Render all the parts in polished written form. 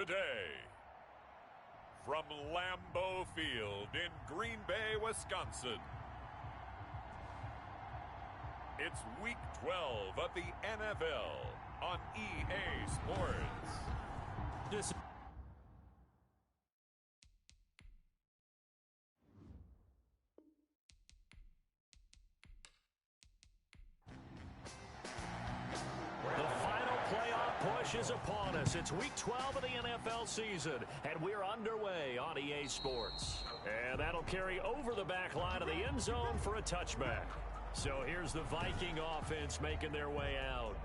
today, from Lambeau Field in Green Bay, Wisconsin, it's Week 12 of the NFL on EA Sports. Is upon us. It's Week 12 of the NFL season, and we're underway on EA Sports. And that'll carry over the back line of the end zone for a touchback. So here's the Viking offense making their way out.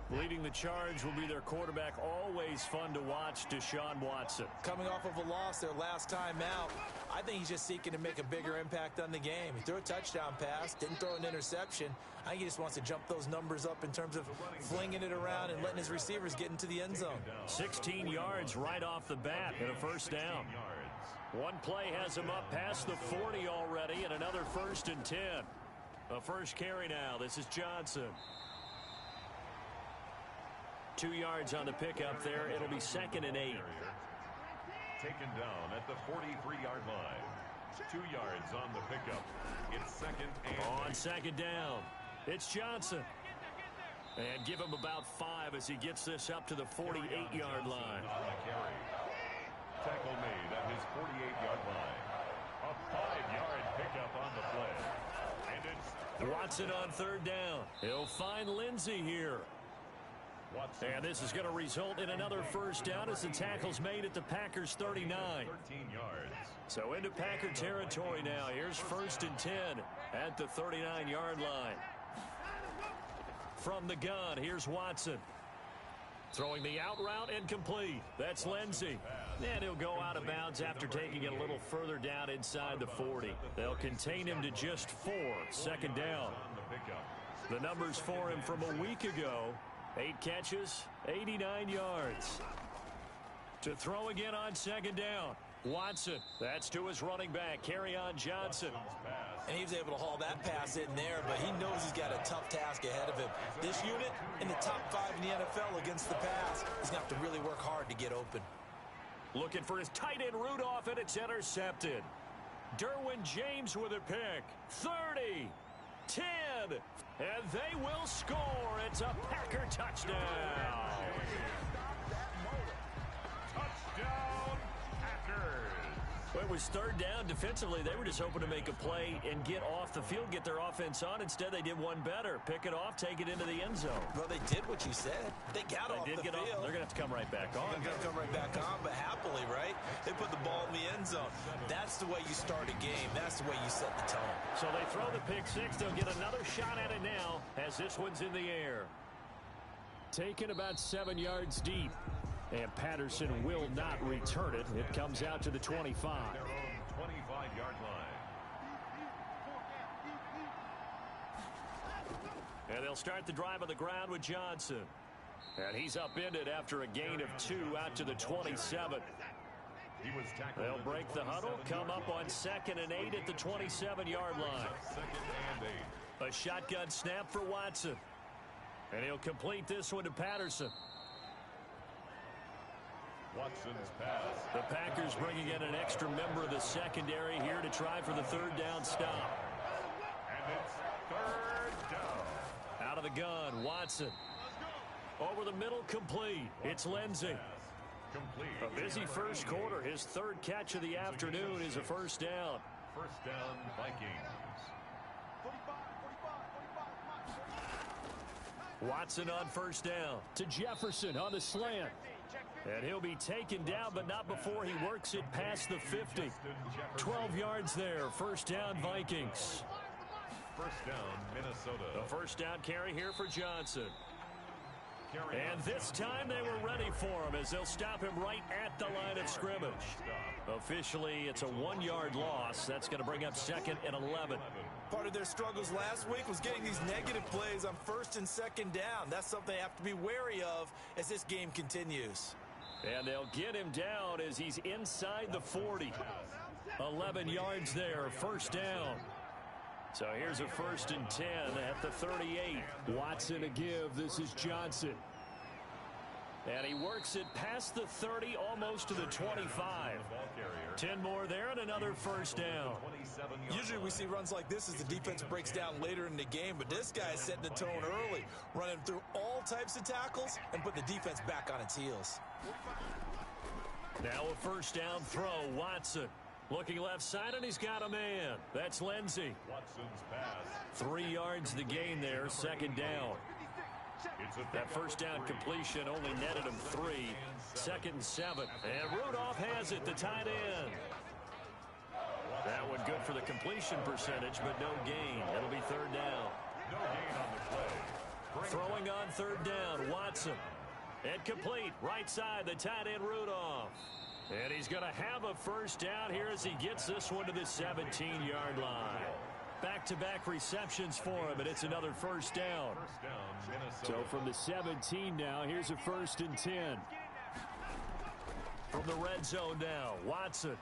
Leading the charge will be their quarterback, always fun to watch, Deshaun Watson. Coming off of a loss their last time out, I think he's just seeking to make a bigger impact on the game. He threw a touchdown pass, didn't throw an interception. I think he just wants to jump those numbers up in terms of flinging it around and letting his receivers get into the end zone. 16 yards right off the bat and a first down. One play has him up past the 40 already and another 1st and 10. A first carry now. This is Johnson. 2 yards on the pickup there. It'll be 2nd and 8. Taken down at the 43-yard line. 2 yards on the pickup. It's 2nd and 8. On 2nd down, it's Johnson. And give him about 5 as he gets this up to the 48-yard line. On the carry. Tackle made at his 48-yard line. A 5-yard pickup on the play. And it's Watson on 3rd down. He'll find Lindsey here. And this is going to result in another first down as the tackle's made at the Packers 39. 13 yards. So into Packer territory now. Here's 1st and 10 at the 39-yard line. From the gun, here's Watson. Throwing the out route incomplete. That's Lindsey. And he'll go out of bounds after taking it a little further down inside the 40. They'll contain him to just 4. 2nd down. The numbers for him from a week ago. 8 catches, 89 yards. To throw again on 2nd down. Watson, that's to his running back, Kerryon Johnson. And he was able to haul that pass in there, but he knows he's got a tough task ahead of him. This unit in the top 5 in the NFL against the pass. He's going to have to really work hard to get open. Looking for his tight end Rudolph, and it's intercepted. Derwin James with a pick. 30, 10, and they will score. It's a Packer touchdown. Touchdown, Packers. Well, it was 3rd down. Defensively, they were just hoping to make a play and get off the field, get their offense on. Instead, they did one better. Pick it off, take it into the end zone. Well, they did what you said. They got off the field. They're going to have to come right back on. They're going to come right back on, but happily, right? They put the ball in the end zone. That's the way you start a game. That's the way you set the tone. So they throw the pick 6. They'll get another shot at it now as this one's in the air. Taken about 7 yards deep. And Patterson will not return it. It comes out to the 25. Their own 25-yard line. And they'll start the drive on the ground with Johnson. And he's upended after a gain of 2 out to the 27. They'll break the huddle, come up on 2nd and 8 at the 27-yard line. 2nd and 8. A shotgun snap for Watson. And he'll complete this one to Patterson. Watson's pass. The Packers bringing in an extra member of the secondary here to try for the 3rd down stop. And it's 3rd down. Out of the gun, Watson. Over the middle, complete. It's Lindsey. Complete. A busy first quarter. His 3rd catch of the afternoon is a first down. First down, Vikings. Watson on first down to Jefferson on the slant. And he'll be taken down, but not before he works it past the 50. 12 yards there. First down, Vikings. First down, Minnesota. The first down carry here for Johnson. And this time they were ready for him as they'll stop him right at the line of scrimmage. Officially, it's a 1-yard loss. That's going to bring up 2nd and 11. Part of their struggles last week was getting these negative plays on 1st and 2nd down. That's something they have to be wary of as this game continues. And they'll get him down as he's inside the 40. 11 yards there, first down. So here's a 1st and 10 at the 38. Watson a give. This is Johnson. And he works it past the 30, almost to the 25. 10 more there and another first down. Usually we see runs like this as the defense breaks down later in the game, but this guy is setting the tone early, running through all types of tackles and put the defense back on its heels. Now a first down throw, Watson. Looking left side, and he's got a man. That's Lindsey. 3 yards the gain there, second down. That first down completion only netted him 3. 2nd and 7. And Rudolph has it, the tight end. That one good for the completion percentage, but no gain. It'll be third down. No gain on the play. Throwing on third down, Watson. And complete, right side, the tight end Rudolph. And he's going to have a first down here as he gets this one to the 17-yard line. Back-to-back receptions for him, and it's another first down. So from the 17 now, here's a 1st and 10. From the red zone now, Watson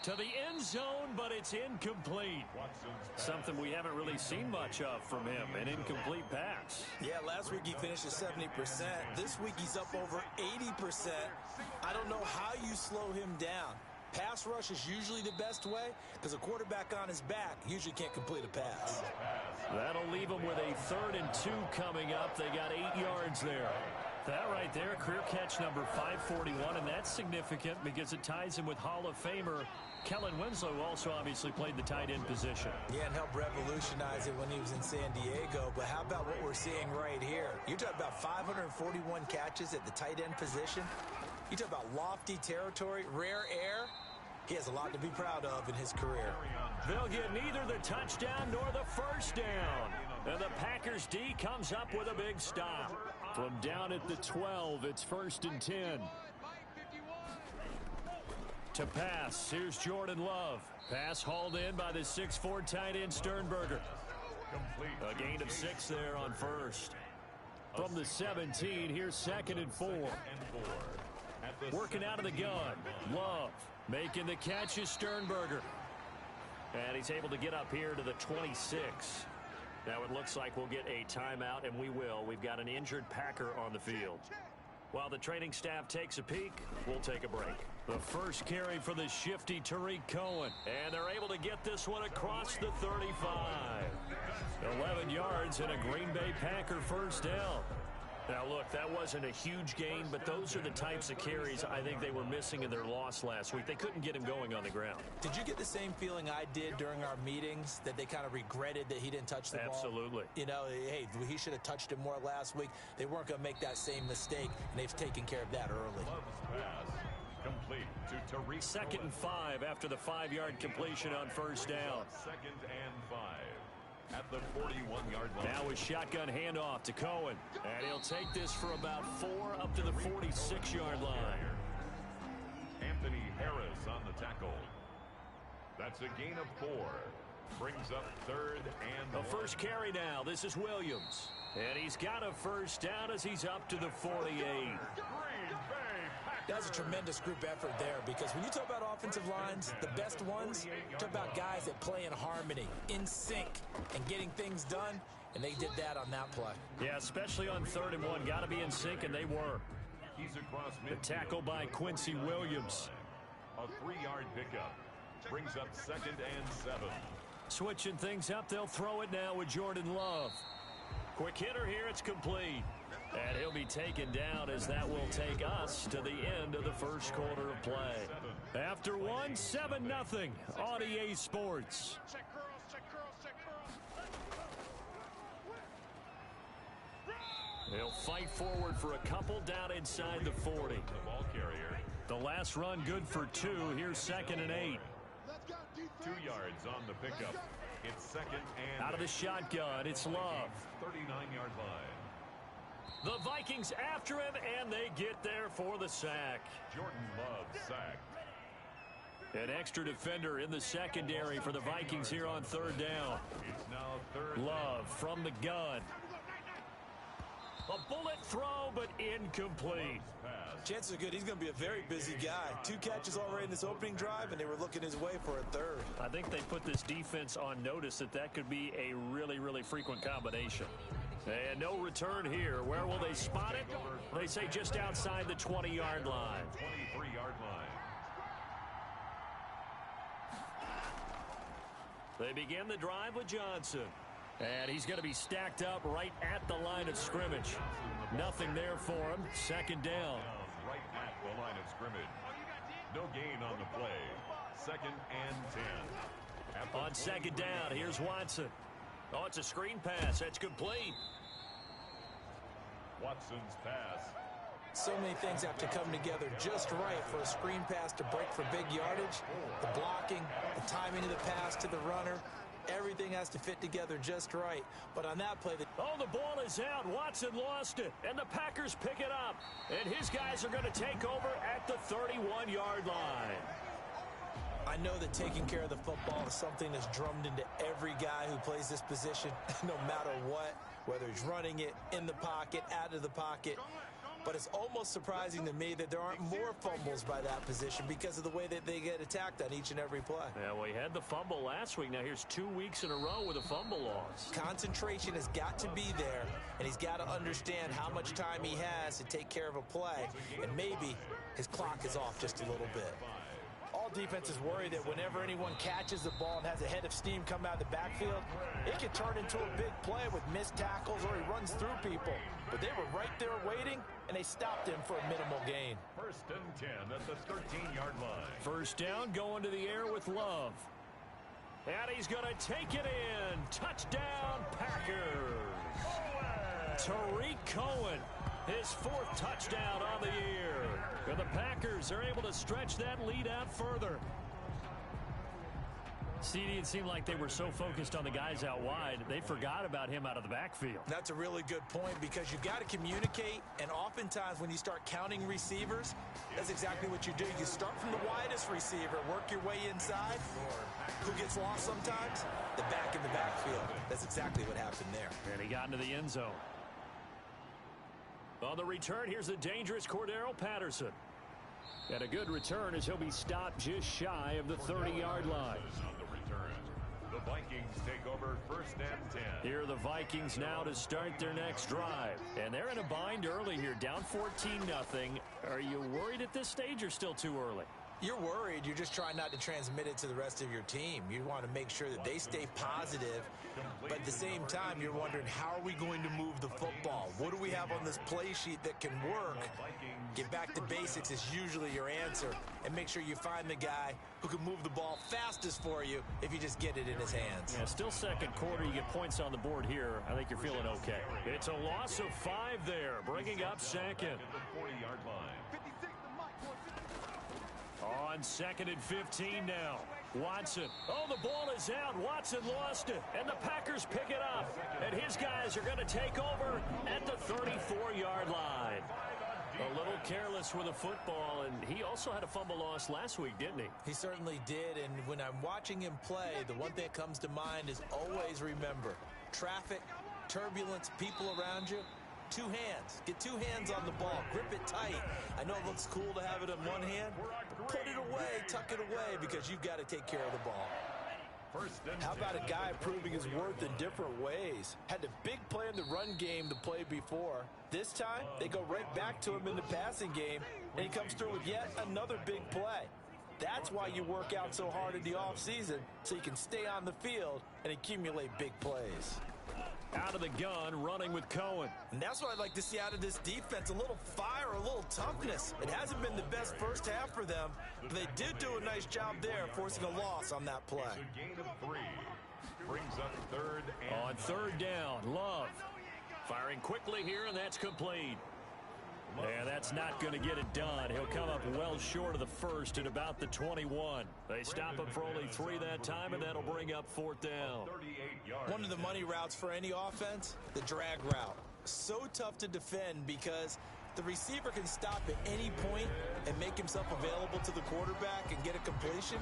to the end zone, but it's incomplete. Something we haven't really seen much of from him, an incomplete pass. Yeah, last week he finished at 70%. This week he's up over 80%. I don't know how you slow him down. Pass rush is usually the best way because a quarterback on his back usually can't complete a pass. That'll leave him with a 3rd and 2 coming up. They got 8 yards there. That right there, career catch number 541, and that's significant because it ties him with Hall of Famer Kellen Winslow, who also obviously played the tight end position. Yeah, and helped revolutionize it when he was in San Diego. But how about what we're seeing right here? You're talking about 541 catches at the tight end position. You talk about lofty territory, rare air. He has a lot to be proud of in his career. They'll get neither the touchdown nor the first down. And the Packers D comes up with a big stop. From down at the 12, it's 1st and 10. To pass, here's Jordan Love. Pass hauled in by the 6'4" tight end Sternberger. A gain of 6 there on first. From the 17, here's 2nd and 4. Working out of the gun, Love. Making the catch is Sternberger. And he's able to get up here to the 26. Now it looks like we'll get a timeout, and we will. We've got an injured Packer on the field. While the training staff takes a peek, we'll take a break. The first carry for the shifty Tariq Cohen. And they're able to get this one across the 35. 11 yards and a Green Bay Packer first down. Now, look, that wasn't a huge gain, but those are the types of carries I think they were missing in their loss last week. They couldn't get him going on the ground. Did you get the same feeling I did during our meetings, that they kind of regretted that he didn't touch the ball? Absolutely. You know, hey, he should have touched it more last week. They weren't going to make that same mistake, and they've taken care of that early. Complete to Tariq. 2nd and 5 after the 5-yard completion on first down. 2nd and 5. At the 41-yard line. Now a shotgun handoff to Cohen. And he'll take this for about 4 up to the 46-yard line. Anthony Harris on the tackle. That's a gain of 4. Brings up 3rd and 1. The first carry now. This is Williams. And he's got a first down as he's up to the 48. That's a tremendous group effort there, because when you talk about offensive lines, the best ones, talk about guys that play in harmony, in sync, and getting things done, and they did that on that play. Yeah, especially on 3rd and 1. Got to be in sync, and they were. He's across the tackle by Quincy Williams. A 3-yard pickup. Brings up 2nd and 7. Switching things up, they'll throw it now with Jordan Love. Quick hitter here, it's complete. And he'll be taken down as that will take us to the end of the first quarter of play. After 7-0 on EA Sports. They'll fight forward for a couple down inside the 40. The ball carrier. The last run good for 2. Here's 2nd and 8. 2 yards on the pickup. It's 2nd and out of the shotgun, it's Love. 39-yard line. The Vikings after him, and they get there for the sack. Jordan Love sacked. An extra defender in the secondary for the Vikings here on 3rd down. It's now 3rd. Love from the gun. A bullet throw, but incomplete. Chances are good he's going to be a very busy guy. 2 catches already in this opening drive, and they were looking his way for a 3rd. I think they put this defense on notice that could be a really, really frequent combination. And no return here. Where will they spot it? They say just outside the 20-yard line. 23-yard line. They begin the drive with Johnson. And he's going to be stacked up right at the line of scrimmage. Nothing there for him. Second down. Right at the line of scrimmage. No gain on the play. Second and 10. On second down, here's Watson. Oh, it's a screen pass. That's complete. Watson's pass. So many things have to come together just right for a screen pass to break for big yardage. The blocking, the timing of the pass to the runner, everything has to fit together just right. But on that play... Oh, the ball is out. Watson lost it, and the Packers pick it up. And his guys are going to take over at the 31-yard line. I know that taking care of the football is something that's drummed into every guy who plays this position, no matter what, whether he's running it, in the pocket, out of the pocket. But it's almost surprising to me that there aren't more fumbles by that position because of the way that they get attacked on each and every play. Yeah, we had the fumble last week. Now here's 2 weeks in a row with a fumble loss. Concentration has got to be there, and he's got to understand how much time he has to take care of a play, and maybe his clock is off just a little bit. All defenses worry that whenever anyone catches the ball and has a head of steam come out of the backfield, it can turn into a big play with missed tackles or he runs through people. But they were right there waiting, and they stopped him for a minimal gain. First and 10 at the 13-yard line. First down, going to the air with Love. And he's going to take it in. Touchdown, Packers. Tariq Cohen, his 4th touchdown on the year. And the Packers are able to stretch that lead out further. CD, it seemed like they were so focused on the guys out wide, they forgot about him out of the backfield. That's a really good point because you got to communicate, and oftentimes when you start counting receivers, that's exactly what you do. You start from the widest receiver, work your way inside. Who gets lost sometimes? The back in the backfield. That's exactly what happened there. And he got into the end zone. On the return, here's the dangerous Cordero Patterson. And a good return as he'll be stopped just shy of the 30-yard line. The Vikings take over first and 10. Here are the Vikings now to start their next drive. And they're in a bind early here, down 14-0. Are you worried at this stage or still too early? You're worried. You're just trying not to transmit it to the rest of your team. You want to make sure that they stay positive, but at the same time, you're wondering, how are we going to move the football? What do we have on this play sheet that can work? Get back to basics is usually your answer, and make sure you find the guy who can move the ball fastest for you if you just get it in his hands. Yeah, still second quarter. You get points on the board here. I think you're feeling okay. It's a loss of 5 there, bringing up second. The 40-yard line. On second and 15 now. Watson. Oh, the ball is out. Watson lost it. And the Packers pick it up. And his guys are going to take over at the 34-yard line. A little careless with the football, and he also had a fumble loss last week, didn't he? He certainly did, and when I'm watching him play, the one thing that comes to mind is always remember, traffic, turbulence, people around you, 2 hands. Get 2 hands on the ball. Grip it tight. I know it looks cool to have it in one hand. Put it away. Tuck it away because you've got to take care of the ball. How about a guy proving his worth in different ways? Had the big play in the run game the play before. This time, they go right back to him in the passing game, and he comes through with yet another big play. That's why you work out so hard in the offseason, so you can stay on the field and accumulate big plays. Out of the gun, running with Cohen. And that's what I'd like to see out of this defense, a little fire, a little toughness. It hasn't been the best first half for them, but they did do a nice job there, forcing a loss on that play. It's a gain of 3. Brings up third and... On third down, Love. Firing quickly here, and that's complete. Yeah, that's not going to get it done. He'll come up well short of the first at about the 21. They stop him for only 3 that time, and that'll bring up 4th down. One of the money routes for any offense, the drag route. So tough to defend because the receiver can stop at any point and make himself available to the quarterback and get a completion.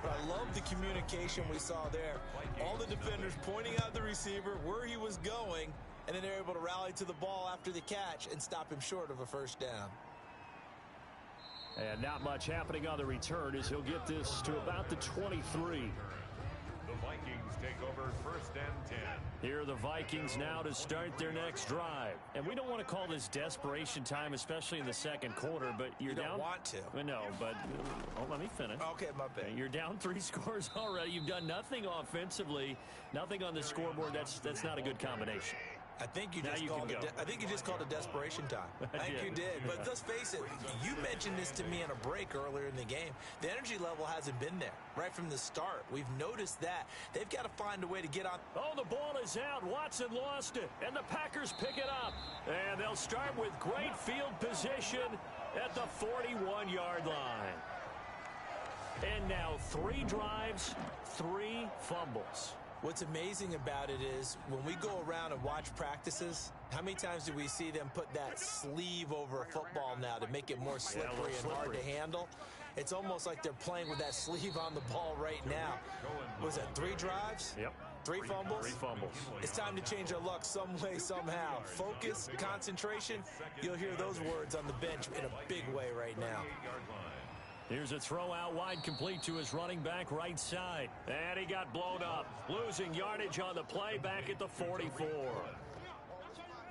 But I love the communication we saw there. All the defenders pointing out the receiver, where he was going, and then they're able to rally to the ball after the catch and stop him short of a first down. And not much happening on the return as he'll get this to about the 23. Vikings take over 1st and 10. Here are the Vikings now to start their next drive. And we don't want to call this desperation time, especially in the second quarter, but you're down. You don't want to. No, but let me finish. Okay, my bad. You're down 3 scores already. You've done nothing offensively, nothing on the scoreboard. That's not a good combination. I think you just called it. I think you just called it desperation time. I think you did. But let's face it, you mentioned this to me in a break earlier in the game. The energy level hasn't been there right from the start. We've noticed that. They've got to find a way to get on. Oh, the ball is out. Watson lost it, and the Packers pick it up. And they'll start with great field position at the 41-yard line. And now 3 drives, 3 fumbles. What's amazing about it is when we go around and watch practices, how many times do we see them put that sleeve over a football now to make it more slippery and hard to handle? It's almost like they're playing with that sleeve on the ball right now. Was it 3 drives? Yep. 3 fumbles? 3 fumbles. It's time to change our luck some way, somehow. Focus, concentration. You'll hear those words on the bench in a big way right now. Here's a throw out wide, complete to his running back right side. And he got blown up, losing yardage on the play back at the 44.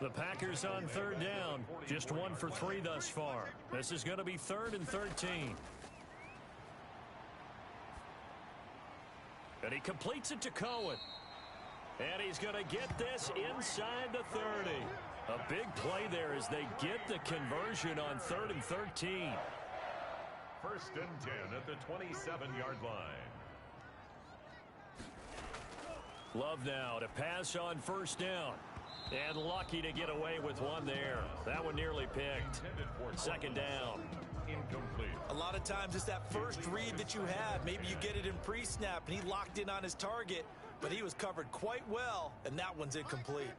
The Packers on 3rd down, just 1 for 3 thus far. This is going to be 3rd and 13. And he completes it to Cohen. And he's going to get this inside the 30. A big play there as they get the conversion on 3rd and 13. 1st and 10 at the 27-yard line. Love now to pass on 1st down. And lucky to get away with one there. That one nearly picked. 2nd down. Incomplete. A lot of times it's that first read that you have. Maybe you get it in pre-snap and he locked in on his target, but he was covered quite well, and that one's incomplete.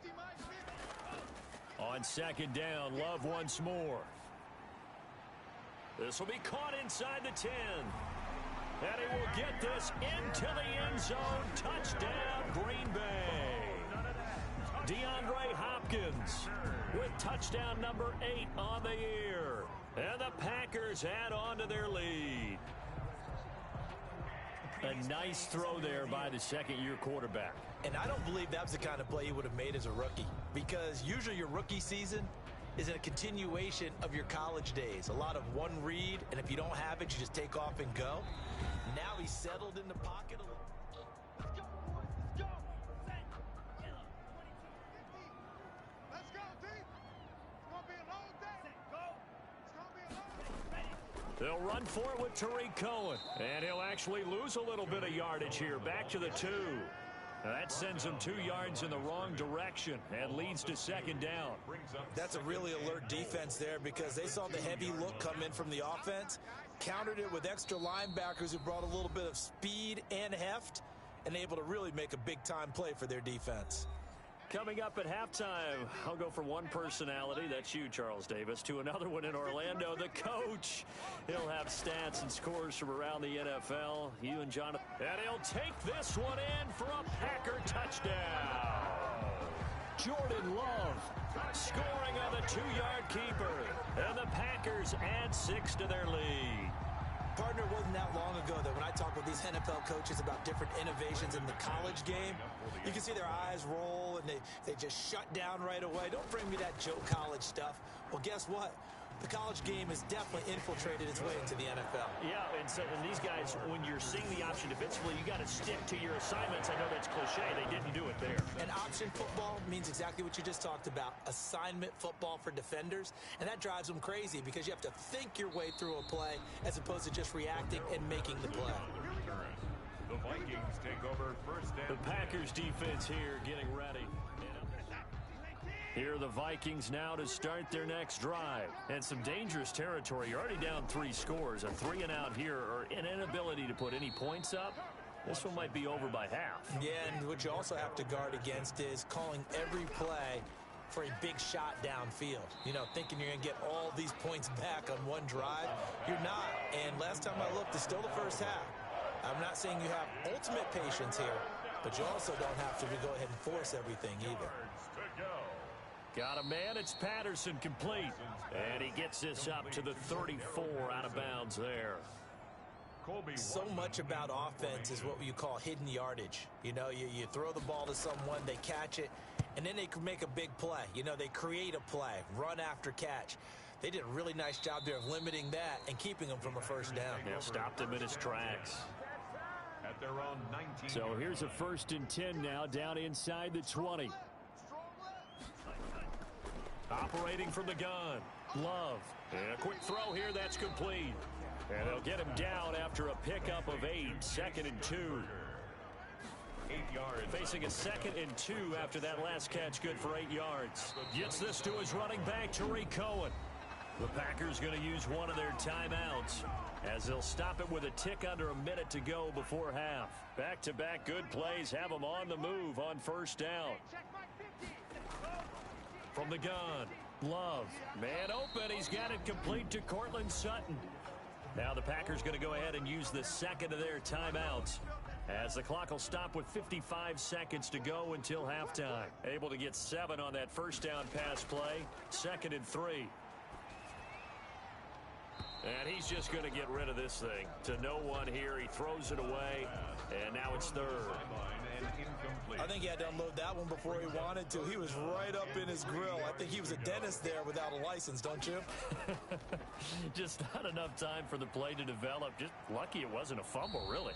On 2nd down, Love once more. This will be caught inside the 10. And he will get this into the end zone. Touchdown, Green Bay. DeAndre Hopkins with touchdown number 8 on the year. And the Packers add on to their lead. A nice throw there by the 2nd-year quarterback. And I don't believe that was the kind of play he would have made as a rookie, because usually your rookie season is a continuation of your college days. A lot of one read, and if you don't have it, you just take off and go. Now he's settled in the pocket a little. Let's go, team. It's going to be a long day. It's going to be a long day. They'll run for it with Tariq Cohen, and he'll actually lose a little bit of yardage here, back to the 2. That sends him 2 yards in the wrong direction and leads to 2nd down. That's a really alert defense there, because they saw the heavy look come in from the offense, countered it with extra linebackers who brought a little bit of speed and heft, and able to really make a big-time play for their defense. Coming up at halftime, I'll go from one personality, that's you, Charles Davis, to another one in Orlando, the coach. He'll have stats and scores from around the NFL. You and Jonathan. And he'll take this one in for a Packer touchdown. Jordan Love scoring on the 2-yard keeper. And the Packers add 6 to their lead. Partner, wasn't that long ago that when I talk with these NFL coaches about different innovations in the college game, you can see their eyes roll and they just shut down right away. Don't bring me that Joe College stuff. Well, guess what? The college game has definitely infiltrated its way into the NFL. Yeah, and these guys, when you're seeing the option defensively, you got to stick to your assignments. I know that's cliche. They didn't do it there. And option football means exactly what you just talked about, assignment football for defenders. And that drives them crazy, because you have to think your way through a play as opposed to just reacting and making the play. The Vikings take over 1st and The Packers defense here getting ready. Here are the Vikings now to start their next drive. And some dangerous territory. You're already down 3 scores. A 3-and-out here, or an inability to put any points up. This one might be over by half. Yeah, and what you also have to guard against is calling every play for a big shot downfield. You know, thinking you're going to get all these points back on one drive. You're not. And last time I looked, it's still the first half. I'm not saying you have ultimate patience here, but you also don't have to go ahead and force everything either. Got a man, it's Patterson, complete. And he gets this up to the 34, out of bounds there. So much about offense is what you call hidden yardage. You know, you throw the ball to someone, they catch it, and then they can make a big play. You know, they create a play, run after catch. They did a really nice job there of limiting that and keeping him from a first down. Yeah, stopped him in his tracks. At their own 19. So here's a 1st and 10 now, down inside the 20. Operating from the gun, Love. And a quick throw here, that's complete. And they'll get him down after a pickup of 8, 2nd and 2. 8 yards. Facing a 2nd and 2 after that last catch, good for 8 yards. Gets this to his running back, Tariq Cohen. The Packers going to use one of their timeouts as they'll stop it with a tick under a minute to go before half. Back-to-back good plays have them on the move on first down. From the gun, Love. Man open, he's got it complete to Cortland Sutton. Now the Packers going to go ahead and use the 2nd of their timeouts as the clock will stop with 55 seconds to go until halftime. Able to get 7 on that first down pass play, 2nd and 3. And he's just going to get rid of this thing to no one here. He throws it away, and now it's 3rd. I think he had to unload that one before he wanted to. He was right up in his grill. I think he was a dentist there without a license, don't you? Just not enough time for the play to develop. Just lucky it wasn't a fumble, really.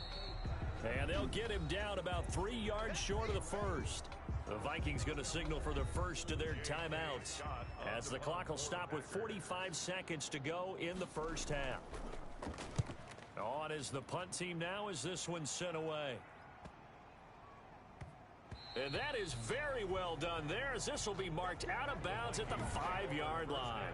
And they'll get him down about 3 yards short of the first. The Vikings going to signal for the first of their timeouts as the clock will stop with 45 seconds to go in the first half. On is the punt team now as this one's sent away. And that is very well done there as this will be marked out of bounds at the 5-yard line.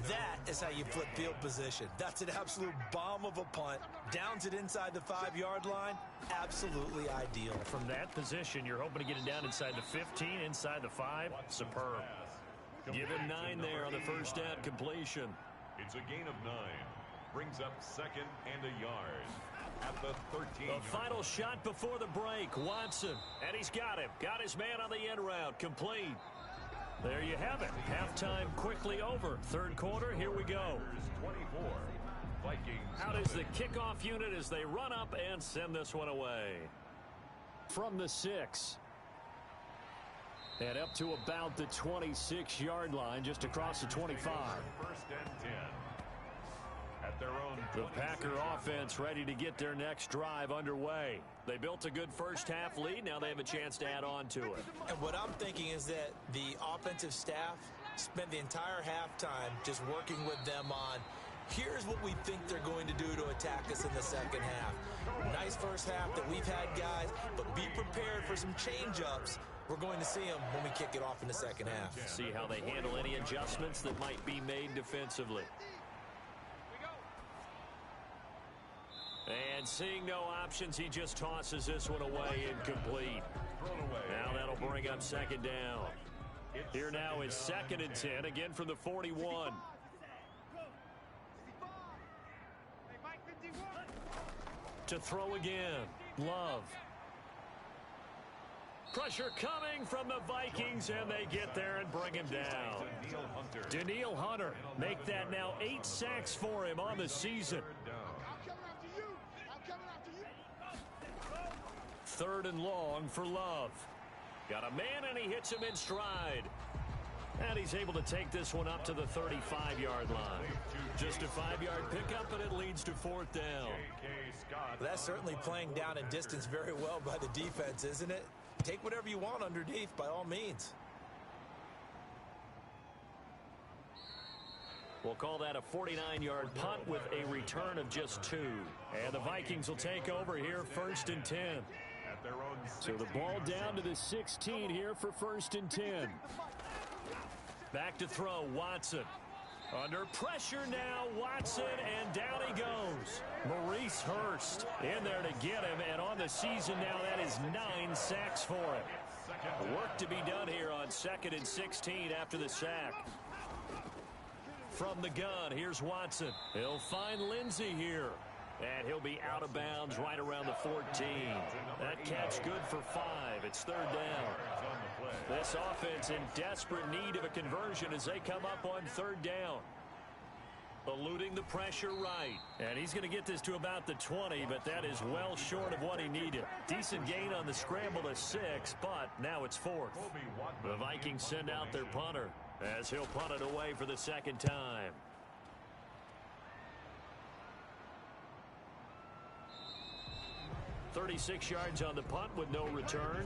That is how you flip field position. That's an absolute bomb of a punt. Downs it inside the 5-yard line. Absolutely ideal. From that position, you're hoping to get it down inside the 15, inside the 5. Superb. Give him 9 there on the first down completion. It's a gain of 9. Brings up 2nd and a yard. At the 13. The final shot before the break. Watson. And he's got him. Got his man on the end route. Complete. There you have it. Halftime quickly over. 3rd quarter, here we go. 24. Vikings. Out is the kickoff unit as they run up and send this one away. From the 6. And up to about the 26-yard line, just across the 25. 1st and 10. At their own. The Packer offense ready to get their next drive underway. They built a good first half lead. Now they have a chance to add on to it. And what I'm thinking is that the offensive staff spent the entire halftime just working with them on, here's what we think they're going to do to attack us in the second half. Nice first half that we've had, guys, but be prepared for some change-ups. We're going to see them when we kick it off in the second half. See how they handle any adjustments that might be made defensively. And seeing no options, he just tosses this one away incomplete. Now that'll bring up 2nd down. Here now is 2nd and 10, again from the 41. To throw again, Love. Pressure coming from the Vikings, and they get there and bring him down. Danielle Hunter, make that now 8 sacks for him on the season. 3rd and long for Love. Got a man, and he hits him in stride. And he's able to take this one up to the 35-yard line. Just a 5-yard pickup, and it leads to 4th down. That's certainly playing down in distance very well by the defense, isn't it? Take whatever you want underneath, by all means. We'll call that a 49-yard punt with a return of just 2. And the Vikings will take over here, 1st and 10. So the ball down to the 16 here for 1st and 10. Back to throw, Watson. Under pressure now, Watson, and down he goes. Maurice Hurst in there to get him, and on the season now, that is 9 sacks for him. Work to be done here on 2nd and 16 after the sack. From the gun, here's Watson. He'll find Lindsey here. And he'll be out of bounds right around the 14. That catch good for 5. It's 3rd down. This offense in desperate need of a conversion as they come up on 3rd down. Eluding the pressure right. And he's going to get this to about the 20, but that is well short of what he needed. Decent gain on the scramble to 6, but now it's 4th. The Vikings send out their punter as he'll punt it away for the second time. .36 yards on the punt with no return,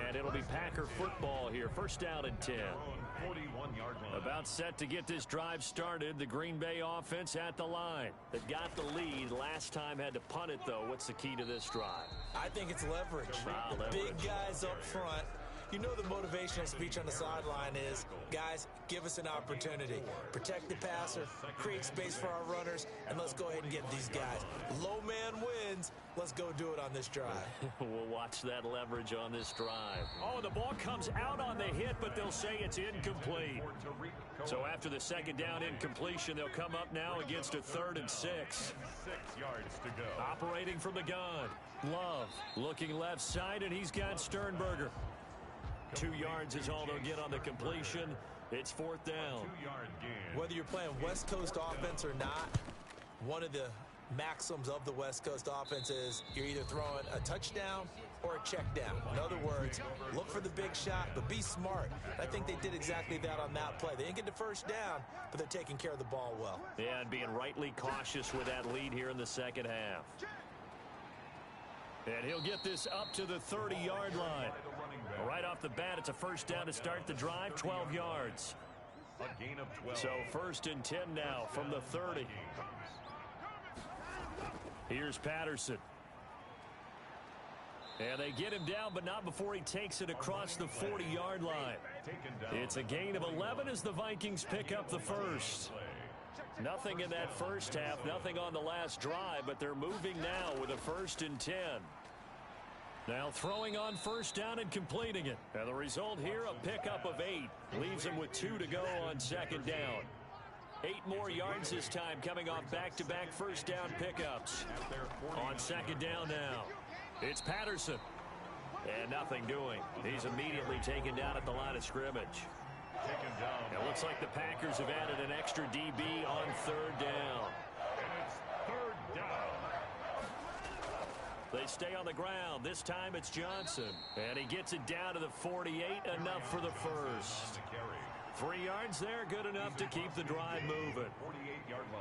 and it'll be Packer football here. First down and 10. About set to get this drive started. The Green Bay offense at the line. They got the lead. Last time had to punt it, though. What's the key to this drive? I think it's leverage. Big guys up front. You know the motivational speech on the sideline is, guys, give us an opportunity. Protect the passer, create space for our runners, and let's go ahead and get these guys. Low man wins. Let's go do it on this drive. We'll watch that leverage on this drive. Oh, the ball comes out on the hit, but they'll say it's incomplete. So after the second down incompletion, they'll come up now against a 3rd and 6. 6 yards to go. Operating from the gun. Love looking left side, and he's got Sternberger. 2 yards is all they'll get on the completion. It's 4th down. 2-yard gain. Whether you're playing West Coast offense or not, one of the maxims of the West Coast offense is you're either throwing a touchdown or a check down. In other words, look for the big shot, but be smart. I think they did exactly that on that play. They didn't get the first down, but they're taking care of the ball well. Yeah, and being rightly cautious with that lead here in the second half. And he'll get this up to the 30-yard line. Right off the bat, it's a first down to start the drive, 12 yards. A gain of 12. So 1st and 10 now from the 30. Here's Patterson. And they get him down, but not before he takes it across the 40-yard line. It's a gain of 11 as the Vikings pick up the first. Nothing in that first half, nothing on the last drive, but they're moving now with a 1st and 10. Now throwing on first down and completing it. And the result here, a pickup of 8. Leaves him with 2 to go on second down. 8 more yards this time coming off back-to-back first down pickups. On second down now, it's Patterson. And nothing doing. He's immediately taken down at the line of scrimmage. It looks like the Packers have added an extra DB on 3rd down. And it's 3rd down. They stay on the ground. This time it's Johnson. And he gets it down to the 48, enough for the first. 3 yards there, good enough to keep the drive moving.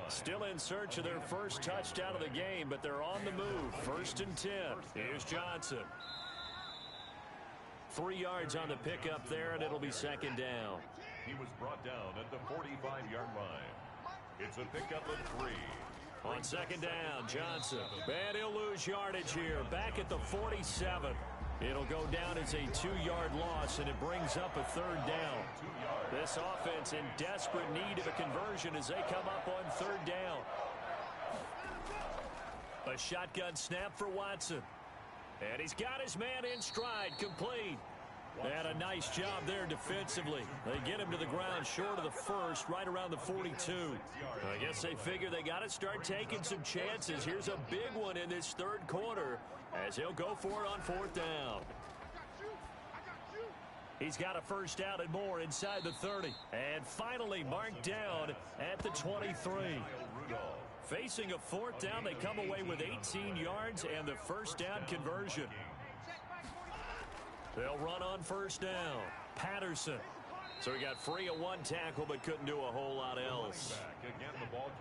Still in search of their first touchdown of the game, but they're on the move. 1st and 10. Here's Johnson. 3 yards on the pickup there, and it'll be second down. He was brought down at the 45-yard line. It's a pickup of 3. On second down, Johnson. And he'll lose yardage here. Back at the 47. It'll go down as a 2-yard loss, and it brings up a 3rd down. This offense in desperate need of a conversion as they come up on 3rd down. A shotgun snap for Watson. And he's got his man in stride, complete. And a nice job there defensively. They get him to the ground short of the first, right around the 42. I guess they figure they got to start taking some chances. Here's a big one in this 3rd quarter as he'll go for it on 4th down. He's got a first down and more inside the 30. And finally marked down at the 23. Facing a 4th down, they come away with 18 yards and the first down conversion. They'll run on first down. Patterson. So he got free of 1 tackle but couldn't do a whole lot else.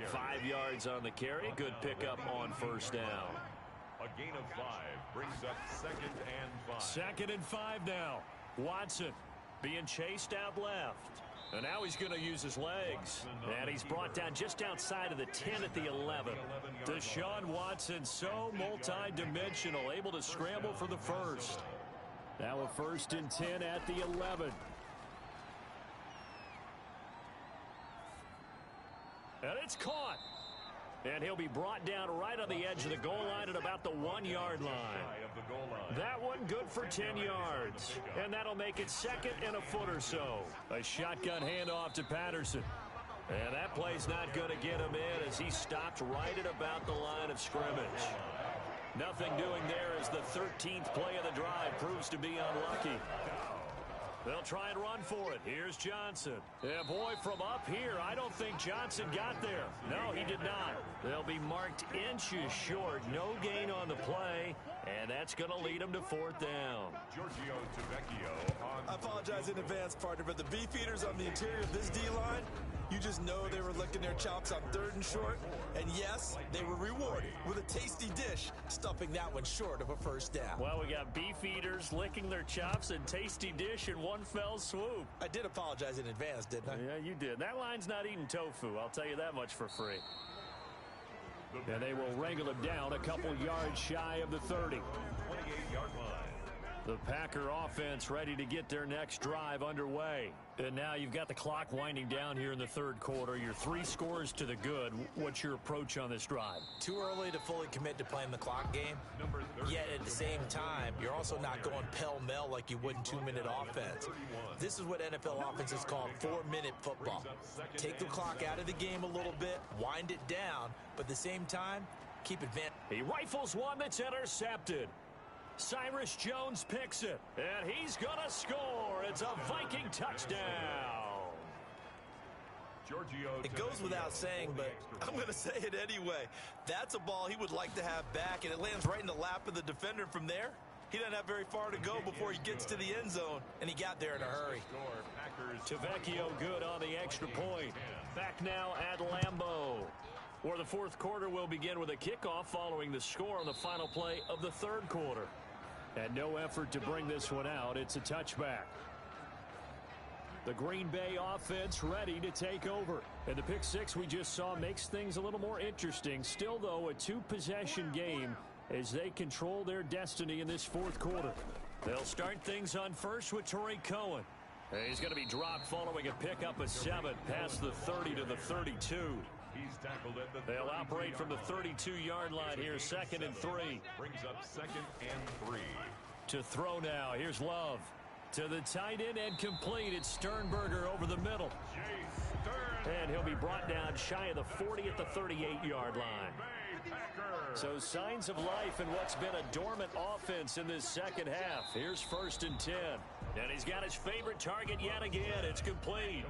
5 yards on the carry. Good pickup on first down. A gain of 5 brings up 2nd and 5. 2nd and 5 now. Watson being chased out left. And now he's going to use his legs. And he's brought down just outside of the 10 at the 11. Deshaun Watson, so multi-dimensional, able to scramble for the first. Now a 1st and 10 at the 11. And it's caught. And he'll be brought down right on the edge of the goal line at about the 1-yard line. That one good for 10 yards. And that'll make it 2nd and a foot or so. A shotgun handoff to Patterson. And that play's not going to get him in as he stopped right at about the line of scrimmage. Nothing doing there as the 13th play of the drive proves to be unlucky. They'll try and run for it. Here's Johnson. Yeah, boy, from up here, I don't think Johnson got there. No, he did not. They'll be marked inches short. No gain on the play, and that's going to lead them to 4th down. Giorgio Tavecchio on. I apologize in advance, partner, but the beefeaters on the interior of this D-line, you just know they were licking their chops on 3rd and short. And yes, they were rewarded with a tasty dish, stuffing that one short of a 1st down. Well, we got beefeaters licking their chops and tasty dish in one fell swoop. I did apologize in advance, didn't I? Yeah, you did. That line's not eating tofu. I'll tell you that much for free. And they will wrangle him down a couple yards shy of the 30. 28-yard line. The Packer offense ready to get their next drive underway. And now you've got the clock winding down here in the 3rd quarter. You're 3 scores to the good. What's your approach on this drive? Too early to fully commit to playing the clock game. Yet at the same time, you're also not going pell-mell like you would in 2-minute offense. This is what NFL offenses call 4-minute football. Take the clock out of the game a little bit, wind it down, but at the same time, keep advancing. He rifles one that's intercepted. Cyrus Jones picks it, and he's going to score. It's a Viking touchdown. It goes without saying, but I'm going to say it anyway. That's a ball he would like to have back, and it lands right in the lap of the defender from there. He doesn't have very far to go before he gets to the end zone, and he got there in a hurry. Tavecchio good on the extra point. Back now at Lambeau, where the 4th quarter will begin with a kickoff following the score on the final play of the 3rd quarter. And no effort to bring this one out. It's a touchback. The Green Bay offense ready to take over. And the pick 6 we just saw makes things a little more interesting. Still, though, a 2-possession game as they control their destiny in this 4th quarter. They'll start things on first with Tariq Cohen. And he's going to be dropped following a pickup of 7 past the 30 to the 32. He's tackled at the They'll operate from the 32-yard line here, 2nd and 3. Brings up 2nd and 3. To throw now, here's Love. To the tight end and complete. It's Sternberger over the middle. And he'll be brought down shy of the 40 at the 38-yard line. So signs of life in what's been a dormant offense in this 2nd half. Here's 1st and 10. And he's got his favorite target yet again. It's complete.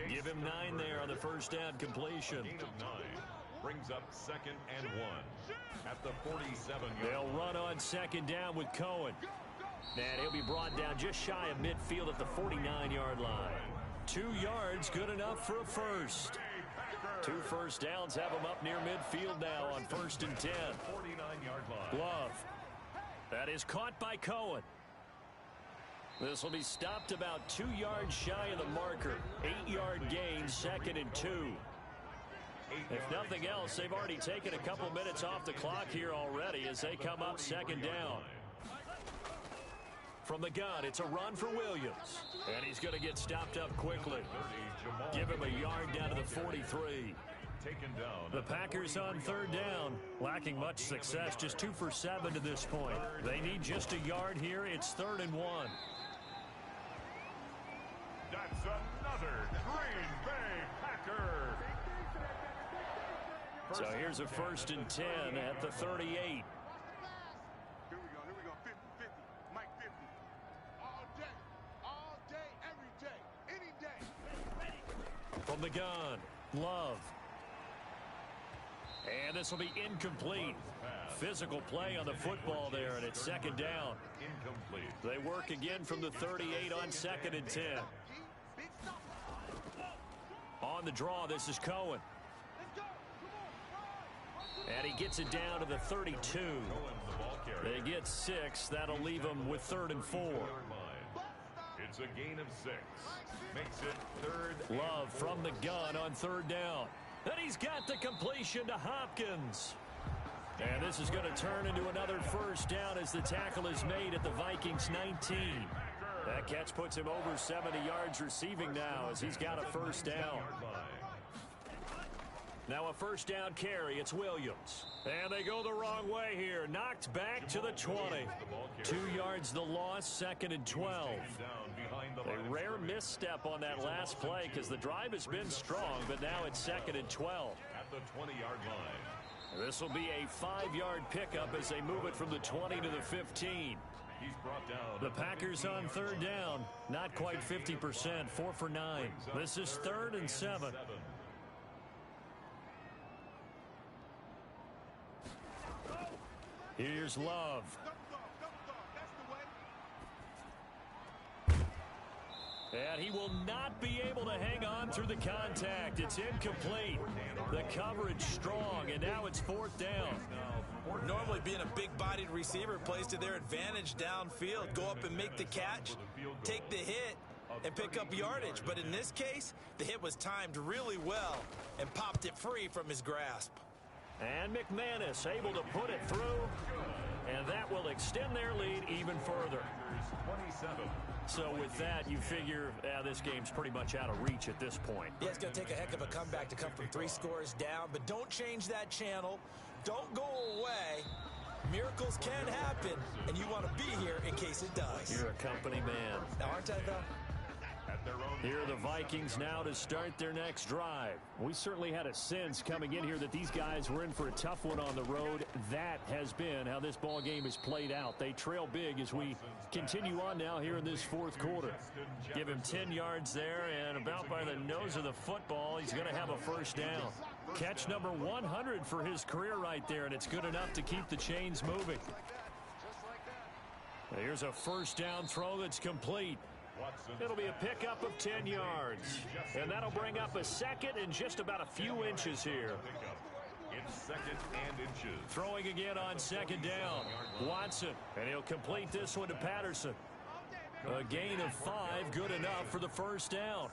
Give him 9 there on the 1st down completion. Gain of 9 brings up 2nd and 1 at the 47-yard. They'll run on 2nd down with Cohen. And he'll be brought down just shy of midfield at the 49-yard line. 2 yards, good enough for a first. 2 first downs have him up near midfield now on 1st and 10. 49-yard line. Love. That is caught by Cohen. This will be stopped about 2 yards shy of the marker. 8-yard gain, 2nd and 2. If nothing else, they've already taken a couple minutes off the clock here already as they come up 2nd down. From the gun, it's a run for Williams. And he's going to get stopped up quickly. Give him a yard down to the 43. The Packers on 3rd down, lacking much success, just 2 for 7 to this point. They need just a yard here. It's 3rd and 1. That's another Green Bay Packer. So here's a 1st and 10 at the 38. Here we go, 50, 50, Mike 50. All day, every day, any day. From the gun, Love. And this will be incomplete. Physical play on the football there, and it's 2nd down. Incomplete. They work again from the 38 on 2nd and 10. On the draw, this is Cohen. And he gets it down to the 32. They get 6. That'll leave them with 3rd and 4. It's a gain of 6. Makes it 3rd. Love from the gun on 3rd down. And he's got the completion to Hopkins. And this is going to turn into another 1st down as the tackle is made at the Vikings 19. That catch puts him over 70 yards receiving now as he's got a 1st down. Now a 1st down carry. It's Williams. And they go the wrong way here. Knocked back to the 20. 2 yards the loss, 2nd and 12. A rare misstep on that last play because the drive has been strong, but now it's 2nd and 12. At the 20-yard line. This will be a 5-yard pickup as they move it from the 20 to the 15. He's brought down The Packers on third down. Not quite 50%. 4 for 9. This is 3rd and 7. Here's Love. And he will not be able to hang on through the contact. It's incomplete. The coverage strong, and now it's 4th down. Normally being a big-bodied receiver plays to their advantage downfield. Go up and make the catch, take the hit, and pick up yardage. But in this case, the hit was timed really well and popped it free from his grasp. And McManus able to put it through, and that will extend their lead even further. 27. So with that, you figure this game's pretty much out of reach at this point. Yeah, it's going to take a heck of a comeback to come from 3 scores down, but don't change that channel. Don't go away. Miracles can happen, and you want to be here in case it does. You're a company man. Now, aren't I, though? Here are the Vikings now to start their next drive. We certainly had a sense coming in here that these guys were in for a tough one on the road. That has been how this ball game is played out. They trail big as we continue on now here in this 4th quarter. Give him 10 yards there, and about by the nose of the football, he's going to have a 1st down. Catch number 100 for his career right there, and it's good enough to keep the chains moving. Here's a 1st down throw that's complete. It'll be a pickup of 10 yards. And that'll bring up a 2nd and just about a few inches here. It's 2nd and inches. Throwing again on 2nd down. Watson. And he'll complete this one to Patterson. A gain of 5, good enough for the 1st down.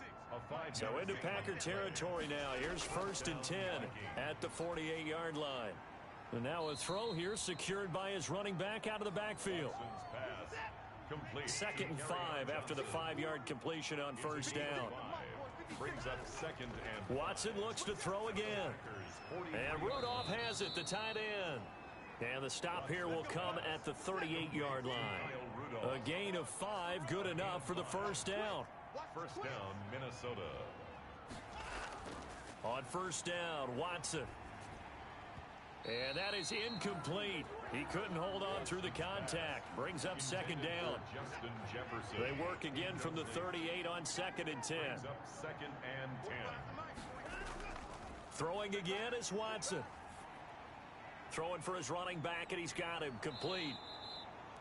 So into Packer territory now. Here's 1st and 10 at the 48-yard line. And now a throw here secured by his running back out of the backfield. 2nd and 5 after the 5-yard completion on 1st down. Brings up 2nd and Watson looks to throw again. And Rudolph has it, the tight end. And the stop here will come at the 38-yard line. A gain of 5, good enough for the 1st down. 1st down, Minnesota. On 1st down, Watson. And that is incomplete. He couldn't hold on through the contact. Brings up 2nd down. Justin Jefferson. They work again from the 38 on 2nd and 10. Brings up 2nd and 10. Throwing again is Watson. Throwing for his running back, and he's got him complete.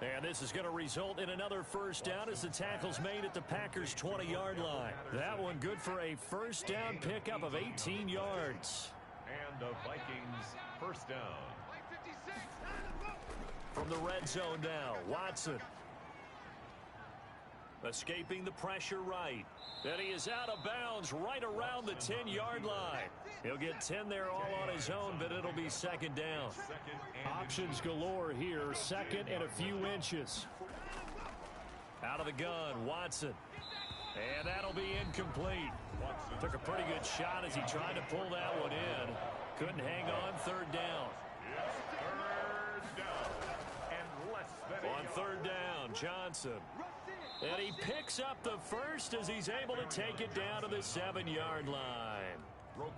And this is going to result in another 1st down as the tackle's made at the Packers' 20-yard line. That one good for a 1st down pickup of 18 yards. And the Vikings 1st down. From the red zone now, Watson. Escaping the pressure right. And he is out of bounds right around the 10-yard line. He'll get 10 there all on his own, but it'll be 2nd down. Options galore here. 2nd and a few inches. Out of the gun, Watson. And that'll be incomplete. Took a pretty good shot as he tried to pull that one in. Couldn't hang on. 3rd down. On 3rd down, Johnson. And he picks up the 1st as he's able to take it down to the 7-yard line.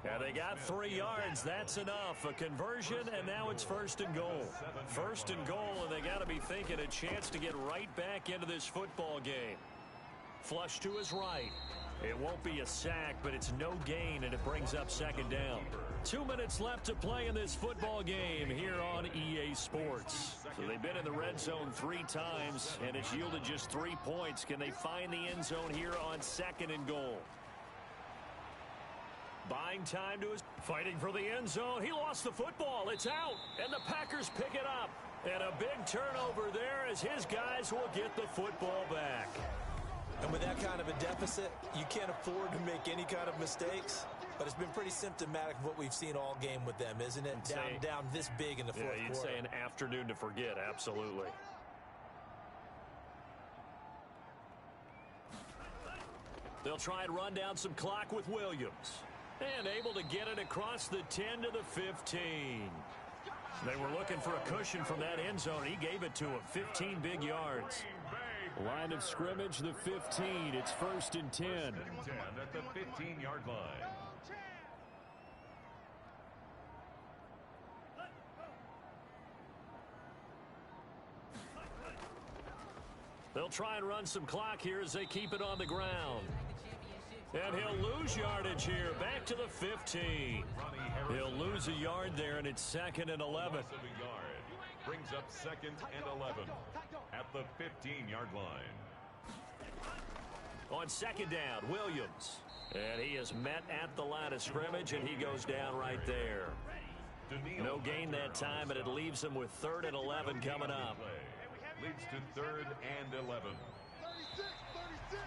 And they got 3 yards. That's enough. A conversion, and now it's 1st and goal. 1st and goal, and they got to be thinking a chance to get right back into this football game. Flush to his right. It won't be a sack, but it's no gain, and it brings up 2nd down. 2 minutes left to play in this football game here on EA Sports. So they've been in the red zone 3 times, and it's yielded just 3 points. Can they find the end zone here on 2nd and goal? Buying time to his... Fighting for the end zone. He lost the football. It's out, and the Packers pick it up. And a big turnover there as his guys will get the football back. And with that kind of a deficit, you can't afford to make any kind of mistakes. But it's been pretty symptomatic of what we've seen all game with them, isn't it? Down this big in the 4th quarter. Yeah, you'd say an afternoon to forget, absolutely. They'll try and run down some clock with Williams. And able to get it across the 10 to the 15. They were looking for a cushion from that end zone. He gave it to him, 15 big yards. Line of scrimmage, the 15. It's 1st and 10. At the 15-yard line. They'll try and run some clock here as they keep it on the ground. And he'll lose yardage here, back to the 15. He'll lose a yard there, and it's 2nd and 11. Brings up 2nd and 11 at the 15-yard line. On 2nd down, Williams. And he is met at the line of scrimmage, and he goes down right there. No gain that time, and it leaves him with 3rd and 11 coming up. Leads to 3rd and 11. 36, 36.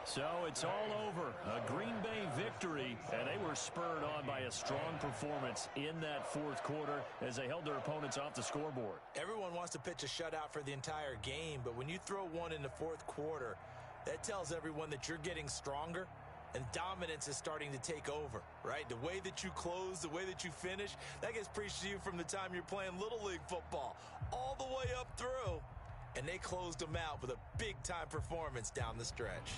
So it's all over. A Green Bay victory, and they were spurred on by a strong performance in that 4th quarter as they held their opponents off the scoreboard. Everyone wants to pitch a shutout for the entire game, but when you throw one in the 4th quarter, that tells everyone that you're getting stronger and dominance is starting to take over, right? The way that you close, the way that you finish, that gets preached to you from the time you're playing Little League football all the way up through. And they closed them out with a big-time performance down the stretch.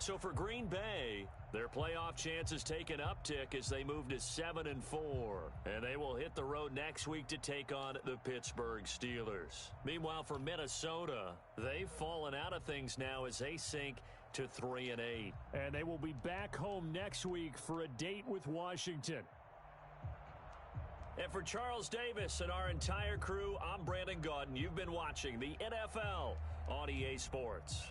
So for Green Bay, their playoff chances take an uptick as they move to 7-4. And they will hit the road next week to take on the Pittsburgh Steelers. Meanwhile, for Minnesota, they've fallen out of things now as they sink to 3-8. And they will be back home next week for a date with Washington. And for Charles Davis and our entire crew, I'm Brandon Gaudin. You've been watching the NFL on EA Sports.